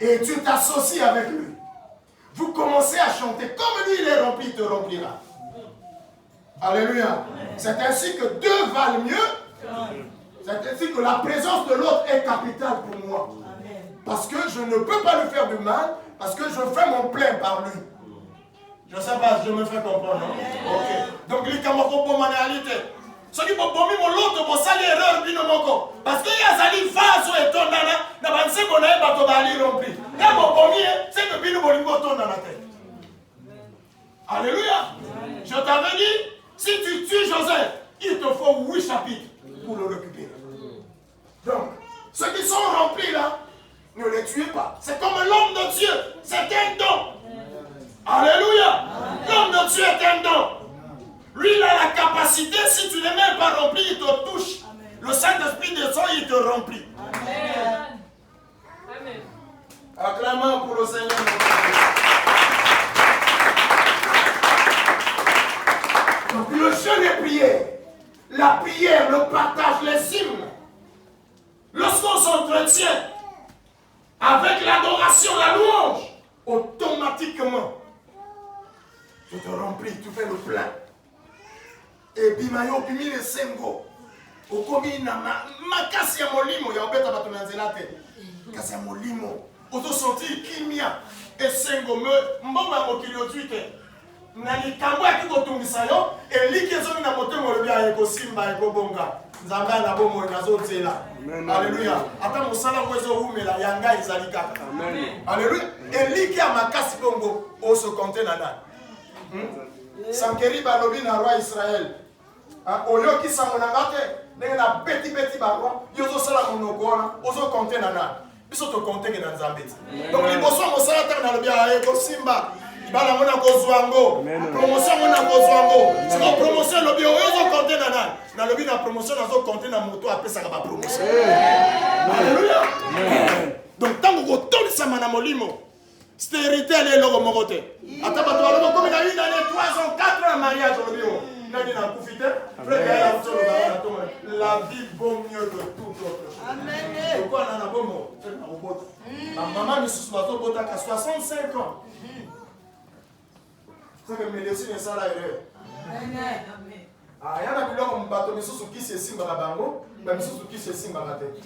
Et tu t'associes avec lui. Vous commencez à chanter. Comme lui, il est rempli, il te remplira. Alléluia. C'est ainsi que deux valent mieux. C'est ainsi que la présence de l'autre est capitale pour moi. Parce que je ne peux pas lui faire du mal, parce que je fais mon plein par lui. Je ne sais pas si je me fais comprendre. Non? Ok. Donc, les camarades réalité. Ce qui peut bomber mon l'autre pour salir erreur binomoko. Parce qu'il y a sali face ou étonnana, n'a pas de qu'on a pas de rempli. Et mon pommier, c'est que bino bolingo tourne dans la tête. Alléluia. Je t'avais dit, si tu tues Joseph, il te faut 8 chapitres pour le récupérer. Donc, ceux qui sont remplis là, ne les tuez pas. C'est comme l'homme de Dieu, c'est un don. Alléluia. L'homme de Dieu est un don. Lui, il a la capacité, si tu ne l'es même pas rempli, il te touche. Amen. Le Saint-Esprit descend, il te remplit. Amen. Amen. Acclamons pour le Seigneur. Donc le jeûne et prière, la prière, le partage, les hymnes, lorsqu'on s'entretient avec l'adoration, la louange, automatiquement, tu te remplis, tu fais le plein. Et bimayo bimi le sengo okomi na makasi ya molimo ya obeta bato na nzela te kasi ya molimo ozosentir kimia esengo mbongo ya mokili ozwi te na likambo yaki kotungisa yo eliki ezomi na motema olobi ya ekosimba ekobonga nzambe na bomoi nazozela alleluya ata mosala ngo ezowumela yanga ezali kaka alleluya eliki ya makasi bongo osokonte na nani sankeri balobi na roi Israël oyo qui s'en a gâté, na petit barwa, yozo sala monoko wana, ozo compter na na. Biso to compter ke na Nzambe. Donc les bosso mo sala ta na bia e ko simba. Ibala mona ko zwango. Promotion mona ko zwango. C'est une promotion lobi ozo compter na na. Na lobi na promotion nazo compter na moto après ça ba promotion. Alléluia. Donc tango ko toni sama na molimo. Stérilité elle logo mokote. Ata bato balogo comme na une année 3 ans 4 ans mariage lobi o. La vie vaut mieux que tout autre chose. Amen. Pourquoi on a un bon mot? Maman me soutient à 65 ans. C'est que mes médecins ne sont là. Amen. Ah, il y a un billet comme bateau, mais sous qui c'est simba bango, mais sous qui c'est simba tête.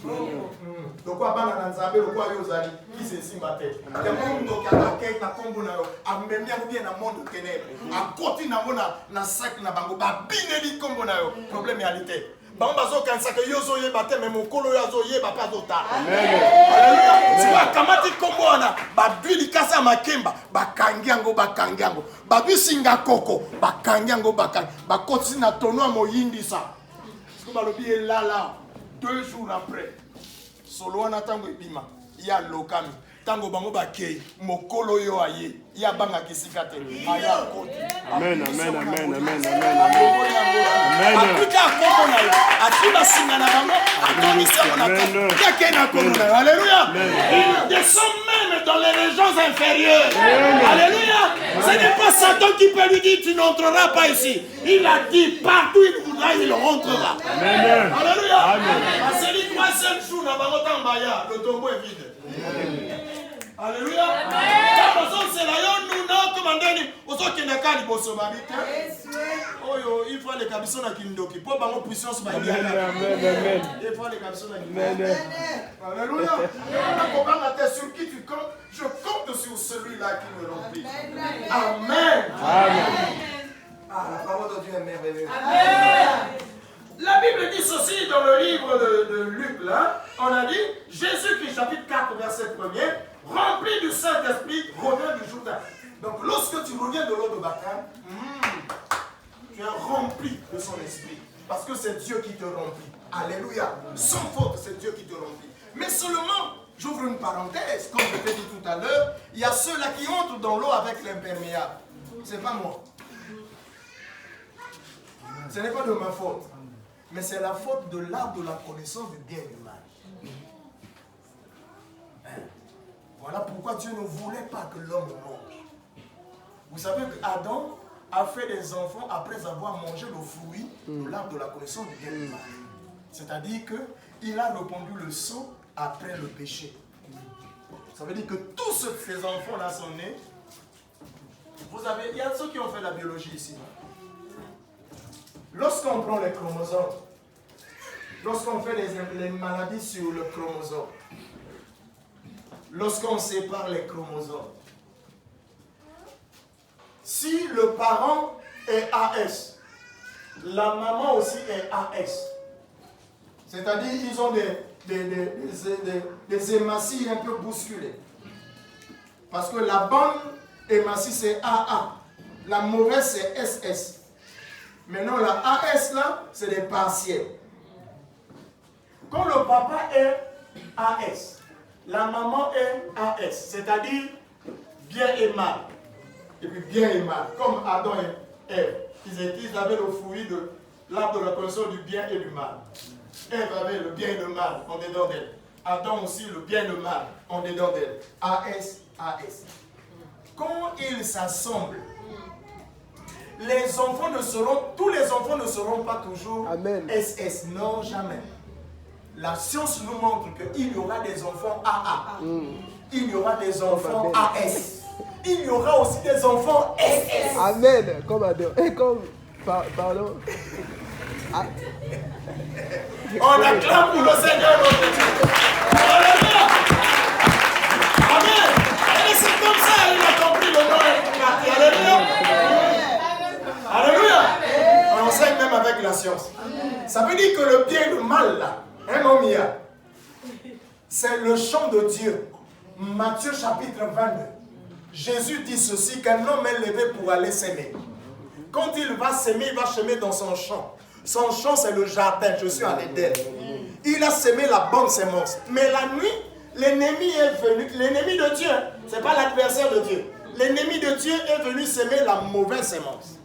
Donc quoi banana nzambe, le quoi yozali, qui c'est simba tête. Le monde qui a la quête na kombo na yo, a même bien na monde ténèbres, a côté na mona na sac na bango, ba bineli kombo na yo. Problème réalité. Bango bazo kansa que yozo ye baté mais mon kolo yazo ye ba pas dota. Amen. Alléluia. Tu vois kamati kombo na ba duili kasa makemba, ba kangiango ba kangiango. Ba bisinga koko, ba kangiango ba kan. Ba kotsi na tono moyindi sa. Ce que balobi est là 2 jours après. Solo na tango ebima, ya lokami. Tango bango bakei, mokolo yo aye, ya banga kisikate. Aya koti. Amen, amen, amen, amen, amen. Apika koko na yo, atuba singa na bango, atonisa monaka. Kake na koko na yo. Alléluia. Il descend même dans les régions inférieures. Alléluia. Ce n'est pas Satan qui peut lui dire tu n'entreras pas ici. Il a dit partout il voudra, il rentrera. Amen. Alléluia. Amen. C'est les 3e jours dans bango tambaya, le tombeau est vide. Alléluia. C'est là nous non commandé aux qui n'a qu'à il faut les cabissons à Kindoki pour avoir puissance. Amen. Il faut les cabissons à Kindoki. Alléluia. Sur qui tu comptes, je compte sur celui-là qui me remplit. Amen. Amen. Ah, la parole de Dieu est merveilleuse. Amen. La Bible dit ceci dans le livre de Luc, là, on a dit, Jésus-Christ, chapitre 4, verset 1er, rempli du Saint-Esprit, revient du Jourdain. Donc lorsque tu reviens de l'eau de baptême, tu es rempli de son esprit. Parce que c'est Dieu qui te remplit. Alléluia. Sans faute, c'est Dieu qui te remplit. Mais seulement, j'ouvre une parenthèse, comme je t'ai dit tout à l'heure, il y a ceux-là qui entrent dans l'eau avec l'imperméable. Ce n'est pas moi. Ce n'est pas de ma faute. Mais c'est la faute de l'arbre de la connaissance du bien et du mal. Voilà pourquoi Dieu ne voulait pas que l'homme mange. Vous savez qu'Adam a fait des enfants après avoir mangé le fruit de l'arbre de la connaissance du bien et du mal. C'est-à-dire qu'il a répandu le sang après le péché. Ça veut dire que tous ces enfants-là sont nés. Il y a ceux qui ont fait la biologie ici. Lorsqu'on prend les chromosomes, lorsqu'on fait les maladies sur le chromosome, lorsqu'on sépare les chromosomes, si le parent est AS, la maman aussi est AS. C'est-à-dire qu'ils ont des hématies un peu bousculées. Parce que la bonne hématie c'est AA. La mauvaise c'est SS. Maintenant la AS là, c'est des partiels. Quand le papa est AS, la maman est AS. C'est-à-dire bien et mal. Et puis bien et mal. Comme Adam et Ève. Ils avaient le fruit de l'arbre de la connaissance du bien et du mal. Ève avait le bien et le mal en dedans d'elle. Adam aussi le bien et le mal en dedans d'elle. AS, AS. Quand ils s'assemblent, tous les enfants ne seront pas toujours Amen. SS. Non, jamais. La science nous montre qu'il y aura des enfants AA. Il y aura des enfants AS. Il y aura aussi des enfants SS. Amen. Comme Adam. Et comme... Pardon. Ah. On acclame pour le Seigneur notre Dieu. Alléluia. Amen. Et c'est comme ça qu'il a compris le nom. Alléluia. Alléluia. On enseigne même avec la science. Ça veut dire que le bien et le mal là, mon mia, c'est le chant de Dieu. Matthieu chapitre 22. Jésus dit ceci, qu'un homme est levé pour aller s'aimer. Quand il va s'aimer, il va semer dans son champ. Son champ, c'est le jardin. Je suis en Éden. Il a semé la bonne sémence. Mais la nuit, l'ennemi est venu. L'ennemi de Dieu, ce n'est pas l'adversaire de Dieu. L'ennemi de Dieu est venu semer la mauvaise sémence.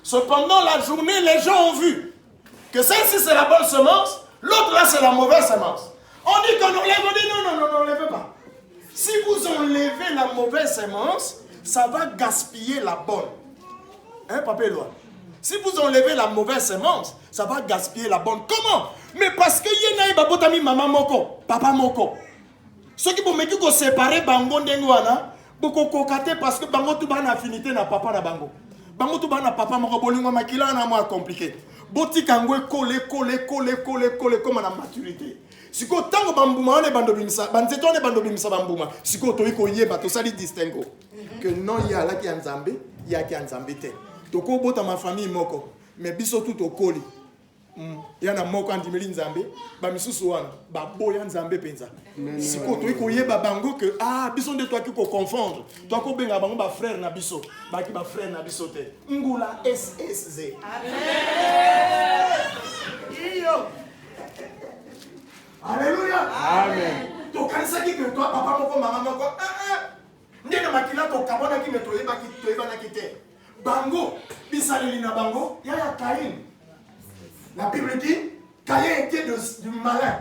Cependant, la journée, les gens ont vu que celle-ci, c'est la bonne semence. L'autre, là, c'est la mauvaise semence. On dit qu'on enlève. On dit non, n'enlevez pas. Si vous enlevez la mauvaise semence, ça va gaspiller la bonne. Hein, Papa Éloi? Si vous enlevez la mauvaise semence, ça va gaspiller la bonne. Comment? Mais parce que y a une maman moko, papa moko. Ceux qui vont séparer bango ndengwana, beaucoup kokate parce que bango tout ban affinité na papa na bango. Bango tout ban na papa moko bolingo makila na moi compliqué. Boti kangwe coller comme à la maturité. Si ko tango bambuma on est bandobimisa, banzeto on est bandobimisa bambuma. Si ko to iko yeba to sali distingo. Que non il y a là qui en Zambie, il y a qui en Zambie. Toko bota ma famille moko, mais biso tout au koli. Yana moko andimeli nzambe, ba misusu wana, ba boya nzambe penza. Siko to iko yeba bango que biso de toi qui ko confondre. Toi ko benga bango ba frère na biso, ba ki ba frère na biso te. Ngula SSZ. Amen. Alléluia. Amen. To kanisa ki que toi papa moko maman moko, ndena makila to kabona ki metoyeba ki toyeba na kite. Bango, bisaleli na bango, il y a Caïn. La Bible dit, Caïn était du malin.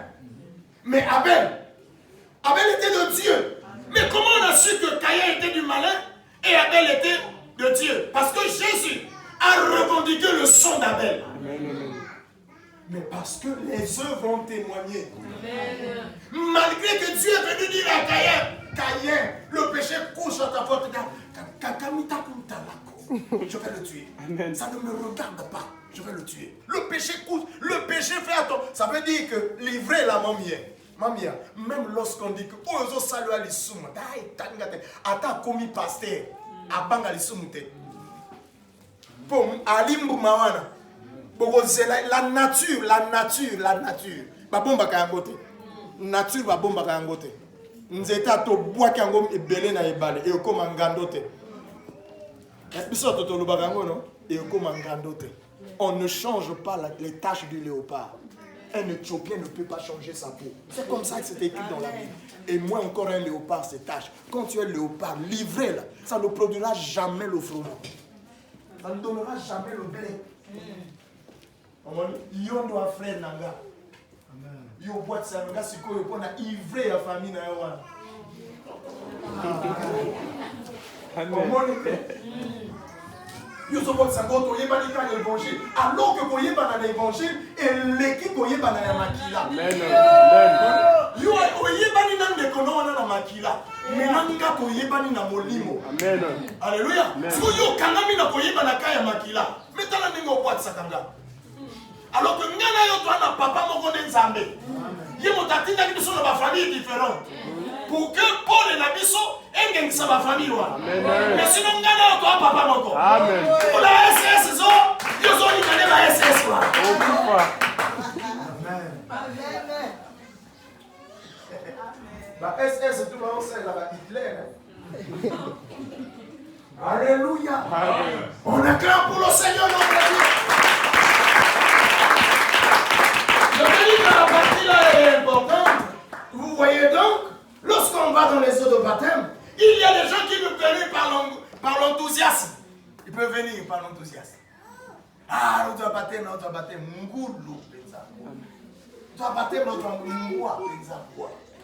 Mais Abel était de Dieu. Mais comment on a su que Caïn était du malin et Abel était de Dieu? Parce que Jésus a revendiqué le sang d'Abel. Mais parce que les œuvres ont témoigné. Malgré que Dieu est venu dire à Caïn, le péché couche à ta porte. Je vais le tuer. Amen. Ça ne me regarde pas. Je vais le tuer. Le péché coûte. Le péché fait à toi. Ça veut dire que livrer la mamia. Même lorsqu'on dit que Ozo salu alisum. Ata komi pasteur. Abang alisumute. Bon, alimbu mawana. La nature. Babomba kayangote. Nature babomba kayangote. Nzeta to bois kango ebele na ebale. Et okoma ngandote. On ne change pas les taches du léopard. Un Éthiopien ne peut pas changer sa peau. C'est comme ça que c'est écrit dans la Bible. Et moi encore un léopard se tache. Quand tu es léopard, livré là, ça ne produira jamais le froment. Ça ne donnera jamais le blé. Yon doit frère nanga. Yo boîte ça nanga siko yo pona ivrer la famille na yo. Alors que vous voyez dans l'évangile et l'équipe vous voyez dans la maquilla. Yo oyebani na ndeko wana na makila. Menanga koyebani na molimo. Amen. Alléluia. So yo kangami na koyeba na kaya makila. Metala ningo kwatsa kanga. Alors que ngana yo to na papa moko nzambe. Yemo tatinda ki biso na ba famille différente. Pour que Paul et la biso engeng sa ba famille wa. Mais sinon ngana yo to papa moko. Amen. Pour la SS zo, yo zo ni kane ba SS wa. Amen. Bah, SS, tout le monde sait, là, Hitler. Alléluia. On acclame pour le Seigneur notre Dieu. Je te dis que la partie là est importante. Vous voyez donc, lorsqu'on va dans les eaux de baptême, il y a des gens qui nous prennent par l'enthousiasme. Ils peuvent venir par l'enthousiasme. Ah, nous doit baptême, nous doit baptême. Ngoulou, pensa. Nous doit baptême, nous doit mouah, pensa.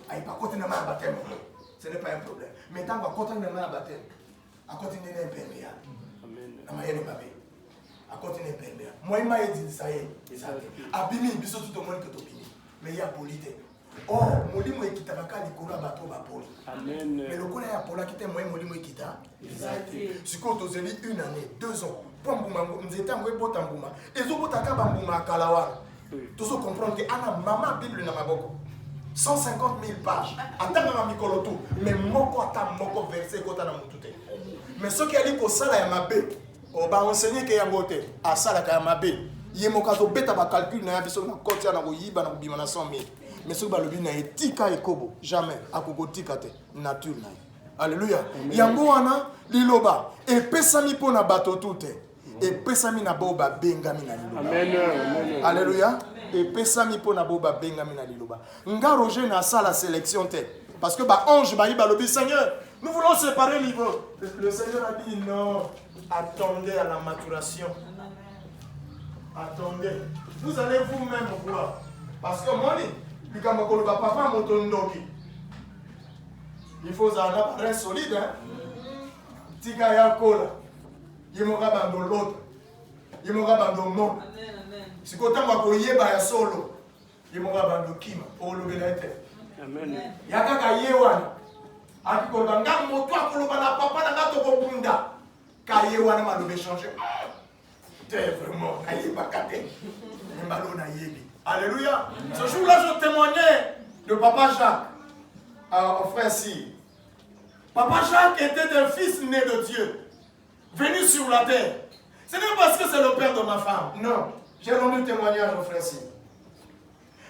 Aïe, pas côté de ma baptême. Ce n'est pas un problème. Mais tant qu'on côté de ma baptême, à côté de l'imperméable. Amen. À côté de l'imperméable. Moi, il m'a dit ça y est. Abimi, biso tout le monde que tu bimi. Mais il y a polité. Or, molimo ekitabaka likolo ya bato bapoli. Amen. Mais le coup là, pour la quitter moi, molimo ekita. Si quand tu as une année, 2 ans, pour mbuma, nous étions en bota mbuma. Et zo bota ka mbuma kalawa. Tu dois comprendre que ana maman Bible na maboko. 150 000 pages. Attends ma mikoloto. Mais moko ata moko verset kota na mutute. Mais ce qui a dit que ça là ya mabe. On va enseigner que ya ngote. A ça là ya mabe. Yemoka zo beta ba calcul na biso na kotia na koyiba na bima na 100 000. Mais ce que le na etika ekobo jamais akokotika te nature na. Alléluia. Yango wana liloba et pesami pona bato tout et pesami na boba bengami na liloba. Amen. Alléluia. Et pesami pona boba bengami na liloba. Nga Roger na ça la sélection te parce que ba ange ba yiba lobi Seigneur, nous voulons séparer livre. Le Seigneur a dit non, attendez à la maturation. Attendez. Vous allez vous-même voir parce que moi papa motondoki. Il faut un appareil solide, hein. Tika ya kola. Yemoka bando l'autre. Yemoka bando mon. Si kota mako yeba ya solo. Yemoka bando kima. O lobelete. Amen. Yakaka yewana. Akikola nga moto akoloba na papa na ngato ko bunda. Ka yewana malobe changer. T'es vraiment ayeba kate. Mbalo na yebi. Alléluia. Ce jour-là, je témoignais de Papa Jacques, au frère Cyr. Papa Jacques était un fils né de Dieu, venu sur la terre. Ce n'est pas parce que c'est le père de ma femme. Non. J'ai rendu témoignage au frère Cyr.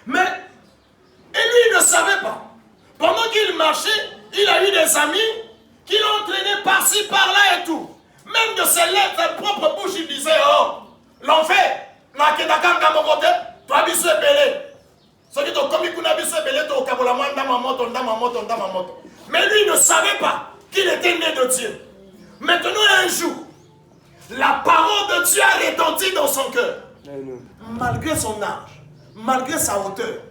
Mais, et lui, il ne savait pas. Pendant qu'il marchait, il a eu des amis qui l'ont entraîné par-ci, par-là et tout. Même de ses lettres, sa propre bouche, il disait, oh, l'enfer, n'a que d'accord à mon côté. Toi, biso ebele. Ce qui t'ont commis qu'on a biso ebele, t'as au kabolamon, moto. Mais lui ne savait pas qu'il était né de Dieu. Maintenant, un jour, la parole de Dieu a retenti dans son cœur. Malgré son âge, malgré sa hauteur,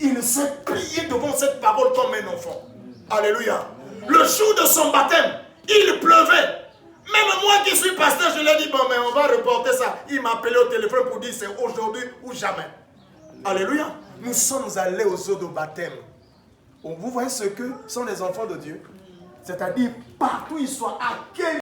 il s'est plié devant cette parole comme un enfant. Alléluia. Le jour de son baptême, il pleuvait. Même moi qui suis pasteur, je lui ai dit, bon, mais on va reporter ça. Il m'a appelé au téléphone pour dire, c'est aujourd'hui ou jamais. Alléluia. Nous sommes allés aux eaux de baptême. Vous voyez ce que sont les enfants de Dieu? C'est-à-dire, partout ils soient, à quel